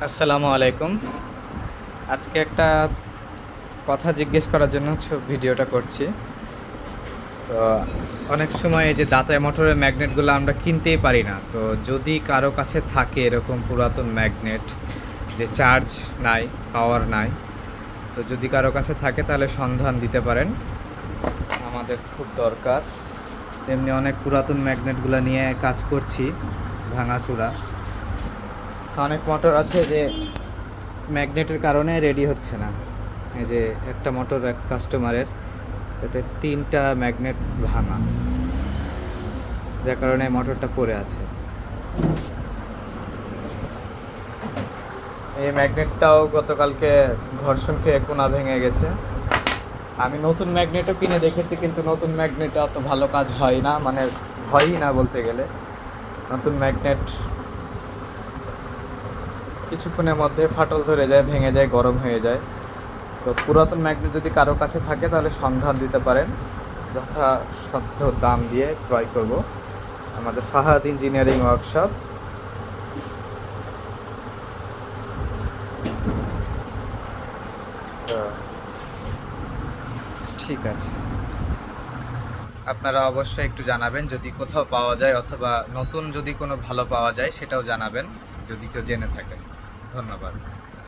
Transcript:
আসসালামু আলাইকুম। আজকে একটা কথা জিজ্ঞেস করার জন্য ভিডিওটা করছি। তো অনেক সময় এই যে দাতায় মোটরের ম্যাগনেটগুলো আমরা কিনতেই পারি না। তো যদি কারো কাছে থাকে এরকম পুরাতন ম্যাগনেট যে চার্জ নাই, পাওয়ার নাই, তো যদি কারো কাছে থাকে তাহলে সন্ধান দিতে পারেন। আমাদের খুব দরকার। এমনি অনেক পুরাতন ম্যাগনেটগুলো নিয়ে কাজ করছি, ভাঙাচোরা। অনেক মোটর আছে যে ম্যাগনেটের কারণে রেডি হচ্ছে না। এই যে একটা মোটর এক কাস্টমারের, এতে 3টা ম্যাগনেট ভাঙা, যার কারণে মোটরটা পড়ে আছে। এই ম্যাগনেটটাও গতকালকে ঘর্ষণ খেয়ে কোনা ভেঙে গেছে। আমি নতুন ম্যাগনেটও কিনে দেখেছি, কিন্তু নতুন ম্যাগনেট অত ভালো কাজ হয় না, মানে হয়ই না বলতে গেলে। নতুন ম্যাগনেট কিছুক্ষণের মধ্যে ফাটল ধরে যায়, ভেঙে যায়, গরম হয়ে যায়। তো পুরাতন ম্যাগনেট যদি কারো কাছে থাকে তাহলে সন্ধান দিতে পারেন, যথাসাধ্য দাম দিয়ে ক্রয় করব। আমাদের ফাহাদ ইঞ্জিনিয়ারিং ওয়ার্কশপ। তো ঠিক আছে, আপনারা অবশ্যই একটু জানাবেন যদি কোথাও পাওয়া যায়, অথবা নতুন যদি কোনো ভালো পাওয়া যায় সেটাও জানাবেন যদি কেউ জেনে থাকেন। ধন্যবাদ।